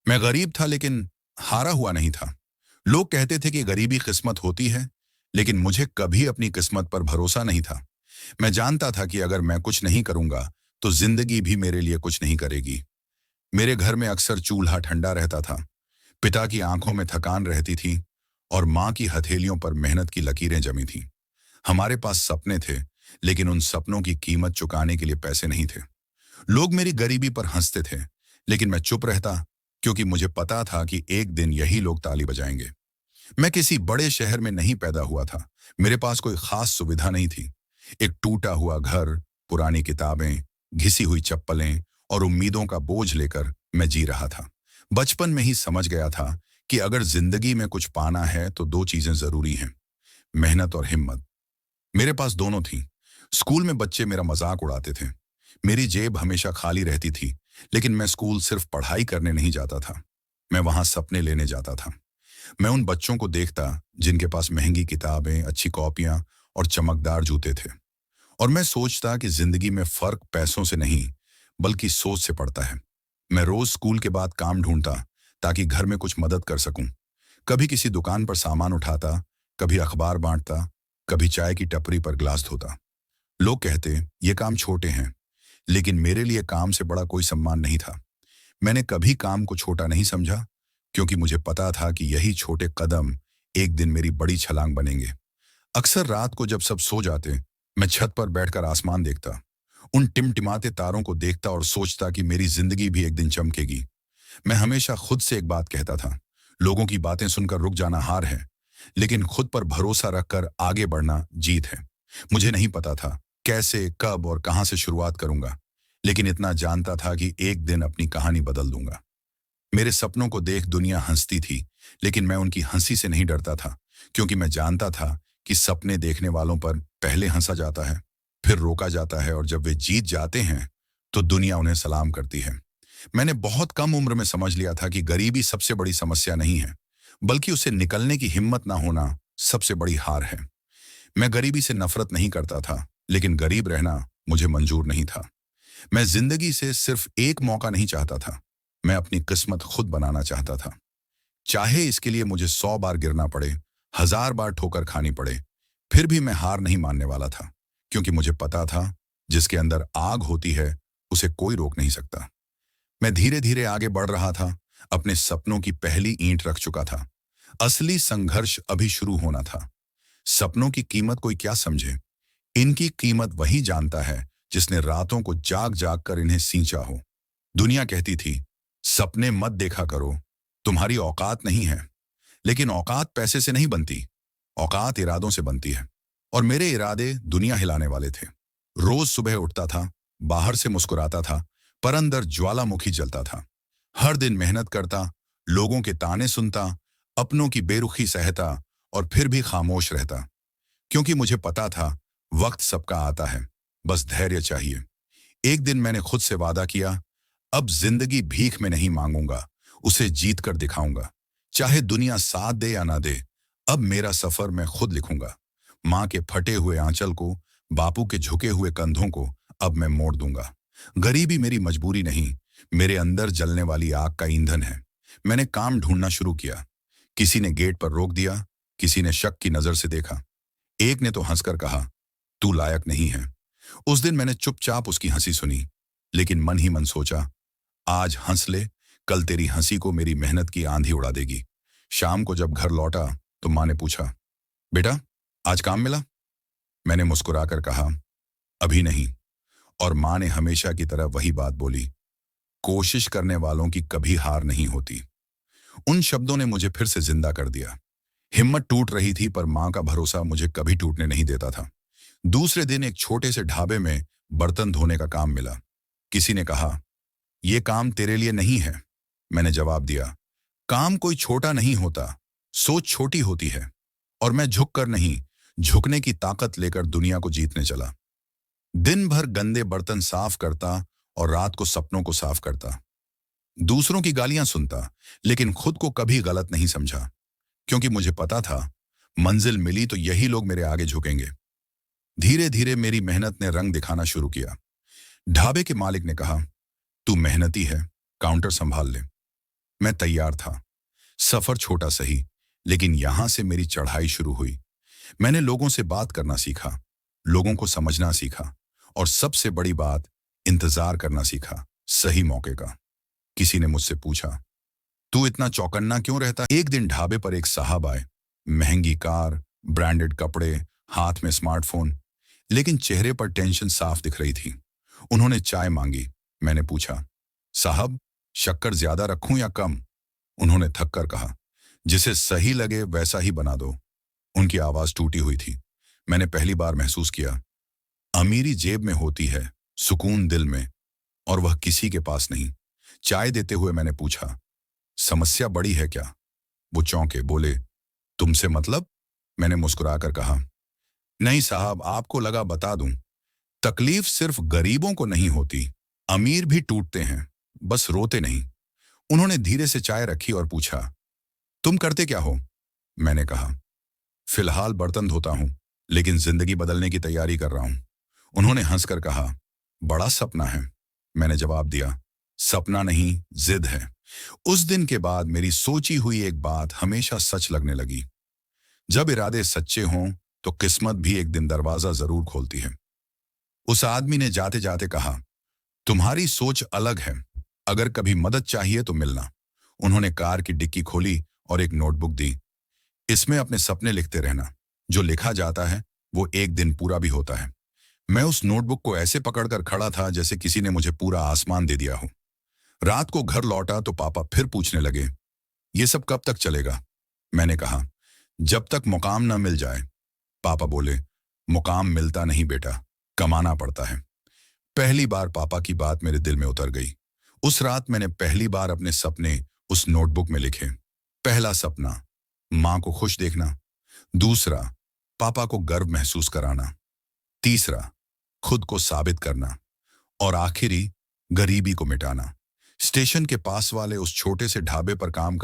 मैं गरीब था लेकिन हारा हुआ नहीं था। लोग कहते थे कि गरीबी किस्मत होती है, लेकिन मुझे कभी अपनी किस्मत पर भरोसा नहीं था। मैं जानता था कि अगर मैं कुछ नहीं करूंगा, तो जिंदगी भी मेरे लिए कुछ नहीं करेगी। मेरे घर में अक्सर चूल्हा ठंडा रहता था, पिता की आंखों में थकान रहती थी और माँ की हथेलियों पर मेहनत की लकीरें जमी थीं। हमारे पास सपने थे, लेकिन उन सपनों की कीमत चुकाने के लिए पैसे नहीं थे। लोग मेरी गरीबी पर हंसते थे, लेकिन मैं चुप रहता, क्योंकि मुझे पता था कि एक दिन यही लोग ताली बजाएंगे। मैं किसी बड़े शहर में नहीं पैदा हुआ था। मेरे पास कोई खास सुविधा नहीं थी। एक टूटा हुआ घर, पुरानी किताबें, घिसी हुई चप्पलें और उम्मीदों का बोझ लेकर मैं जी रहा था। बचपन में ही समझ गया था कि अगर जिंदगी में कुछ पाना है तो दो चीजें जरूरी हैं, मेहनत और हिम्मत। मेरे पास दोनों थीं। स्कूल में बच्चे मेरा मजाक उड़ाते थे। मेरी जेब हमेशा खाली रहती थी, लेकिन मैं स्कूल सिर्फ पढ़ाई करने नहीं जाता था। मैं वहां सपने लेने जाता था। मैं उन बच्चों को देखता जिनके पास महंगी किताबें, अच्छी कॉपियां और चमकदार जूते थे, और मैं सोचता कि जिंदगी में फर्क पैसों से नहीं, बल्कि सोच से पड़ता है। मैं रोज स्कूल के बाद काम ढूंढता, ताकि घर में कुछ मदद कर सकूं। कभी किसी दुकान पर सामान उठाता, कभी अखबार बांटता, कभी चाय की टपरी पर ग्लास धोता। लोग कहते ये काम छोटे हैं, लेकिन मेरे लिए काम से बड़ा कोई सम्मान नहीं था। मैंने कभी काम को छोटा नहीं समझा, क्योंकि मुझे पता था कि यही छोटे कदम एक दिन मेरी बड़ी छलांग बनेंगे। अक्सर रात को जब सब सो जाते, मैं छत पर बैठकर आसमान देखता, उन टिमटिमाते तारों को देखता और सोचता कि मेरी जिंदगी भी एक दिन चमकेगी। मैं हमेशा खुद से एक बात कहता था, लोगों की बातें सुनकर रुक जाना हार है, लेकिन खुद पर भरोसा रखकर आगे बढ़ना जीत है। मुझे नहीं पता था कैसे, कब और कहां से शुरुआत करूंगा, लेकिन इतना जानता था कि एक दिन अपनी कहानी बदल दूंगा। मेरे सपनों को देख दुनिया हंसती थी, लेकिन मैं उनकी हंसी से नहीं डरता था, क्योंकि मैं जानता था कि सपने देखने वालों पर पहले हंसा जाता है, फिर रोका जाता है, और जब वे जीत जाते हैं तो दुनिया उन्हें सलाम करती है। मैंने बहुत कम उम्र में समझ लिया था कि गरीबी सबसे बड़ी समस्या नहीं है, बल्कि उसे निकलने की हिम्मत ना होना सबसे बड़ी हार है। मैं गरीबी से नफरत नहीं करता था, लेकिन गरीब रहना मुझे मंजूर नहीं था। मैं जिंदगी से सिर्फ एक मौका नहीं चाहता था, मैं अपनी किस्मत खुद बनाना चाहता था। चाहे इसके लिए मुझे 100 बार गिरना पड़े, 1000 बार ठोकर खानी पड़े, फिर भी मैं हार नहीं मानने वाला था, क्योंकि मुझे पता था जिसके अंदर आग होती है उसे कोई रोक नहीं सकता। मैं धीरे धीरे आगे बढ़ रहा था, अपने सपनों की पहली ईंट रख चुका था। असली संघर्ष अभी शुरू होना था। सपनों की कीमत कोई क्या समझे, इनकी कीमत वही जानता है जिसने रातों को जाग जाग कर इन्हें सींचा हो। दुनिया कहती थी, सपने मत देखा करो, तुम्हारी औकात नहीं है। लेकिन औकात पैसे से नहीं बनती, औकात इरादों से बनती है। और मेरे इरादे दुनिया हिलाने वाले थे। रोज सुबह उठता था, बाहर से मुस्कुराता था, पर अंदर ज्वालामुखी जलता था। हर दिन मेहनत करता, लोगों के ताने सुनता, अपनों की बेरुखी सहता, और फिर भी खामोश रहता, क्योंकि मुझे पता था वक्त सबका आता है, बस धैर्य चाहिए। एक दिन मैंने खुद से वादा किया, अब जिंदगी भीख में नहीं मांगूंगा, उसे जीत कर दिखाऊंगा। चाहे दुनिया साथ दे या ना दे, अब मेरा सफर मैं खुद लिखूंगा। माँ के फटे हुए आंचल को, बापू के झुके हुए कंधों को अब मैं मोड़ दूंगा। गरीबी मेरी मजबूरी नहीं, मेरे अंदर जलने वाली आग का ईंधन है। मैंने काम ढूंढना शुरू किया। किसी ने गेट पर रोक दिया, किसी ने शक की नजर से देखा, एक ने तो हंसकर कहा, तू लायक नहीं है। उस दिन मैंने चुपचाप उसकी हंसी सुनी, लेकिन मन ही मन सोचा, आज हंस ले, कल तेरी हंसी को मेरी मेहनत की आंधी उड़ा देगी। शाम को जब घर लौटा तो माँ ने पूछा, बेटा आज काम मिला? मैंने मुस्कुराकर कहा, अभी नहीं। और माँ ने हमेशा की तरह वही बात बोली, कोशिश करने वालों की कभी हार नहीं होती। उन शब्दों ने मुझे फिर से जिंदा कर दिया। हिम्मत टूट रही थी, पर माँ का भरोसा मुझे कभी टूटने नहीं देता था। दूसरे दिन एक छोटे से ढाबे में बर्तन धोने का काम मिला। किसी ने कहा, यह काम तेरे लिए नहीं है। मैंने जवाब दिया, काम कोई छोटा नहीं होता, सोच छोटी होती है। और मैं झुक कर नहीं, झुकने की ताकत लेकर दुनिया को जीतने चला। दिन भर गंदे बर्तन साफ करता और रात को सपनों को साफ करता। दूसरों की गालियां सुनता, लेकिन खुद को कभी गलत नहीं समझा, क्योंकि मुझे पता था मंजिल मिली तो यही लोग मेरे आगे झुकेंगे। धीरे धीरे मेरी मेहनत ने रंग दिखाना शुरू किया। ढाबे के मालिक ने कहा, तू मेहनती है, काउंटर संभाल ले। मैं तैयार था। सफर छोटा सही, लेकिन यहां से मेरी चढ़ाई शुरू हुई। मैंने लोगों से बात करना सीखा, लोगों को समझना सीखा, और सबसे बड़ी बात, इंतजार करना सीखा सही मौके का। किसी ने मुझसे पूछा, तू इतना चौकन्ना क्यों रहता? एक दिन ढाबे पर एक साहब आए, महंगी कार, ब्रांडेड कपड़े, हाथ में स्मार्टफोन, लेकिन चेहरे पर टेंशन साफ दिख रही थी। उन्होंने चाय मांगी। मैंने पूछा, साहब, शक्कर ज्यादा रखूं या कम? उन्होंने थक कर कहा, जिसे सही लगे वैसा ही बना दो। उनकी आवाज टूटी हुई थी। मैंने पहली बार महसूस किया, अमीरी जेब में होती है, सुकून दिल में, और वह किसी के पास नहीं। चाय देते हुए मैंने पूछा, समस्या बड़ी है क्या? वो चौंके, बोले, तुमसे मतलब? मैंने मुस्कुराकर कहा, नहीं साहब, आपको लगा बता दूं। तकलीफ सिर्फ गरीबों को नहीं होती, अमीर भी टूटते हैं, बस रोते नहीं। उन्होंने धीरे से चाय रखी और पूछा, तुम करते क्या हो? मैंने कहा, फिलहाल बर्तन धोता हूं, लेकिन जिंदगी बदलने की तैयारी कर रहा हूं। उन्होंने हंसकर कहा, बड़ा सपना है। मैंने जवाब दिया, सपना नहीं, जिद है। उस दिन के बाद मेरी सोची हुई एक बात हमेशा सच लगने लगी, जब इरादे सच्चे हों तो किस्मत भी एक दिन दरवाजा जरूर खोलती है। उस आदमी ने जाते जाते कहा, तुम्हारी सोच अलग है, अगर कभी मदद चाहिए तो मिलना। उन्होंने कार की डिक्की खोली और एक नोटबुक दी। इसमें अपने सपने लिखते रहना, जो लिखा जाता है वो एक दिन पूरा भी होता है। मैं उस नोटबुक को ऐसे पकड़कर खड़ा था जैसे किसी ने मुझे पूरा आसमान दे दिया हो। रात को घर लौटा तो पापा फिर पूछने लगे, ये सब कब तक चलेगा? मैंने कहा, जब तक मुकाम न मिल जाए। पापा बोले, मुकाम मिलता नहीं बेटा, कमाना पड़ता है। पहली बार पापा की बात मेरे दिल में उतर गई। उस रात मैंने पहली बार अपने सपने उस नोटबुक में लिखे। पहला सपना, मां को खुश देखना। दूसरा, पापा को गर्व महसूस कराना। तीसरा, खुद को साबित करना। और आखिरी, गरीबी को मिटाना। स्टेशन के पास वाले उस छोटे से ढाबे पर काम कर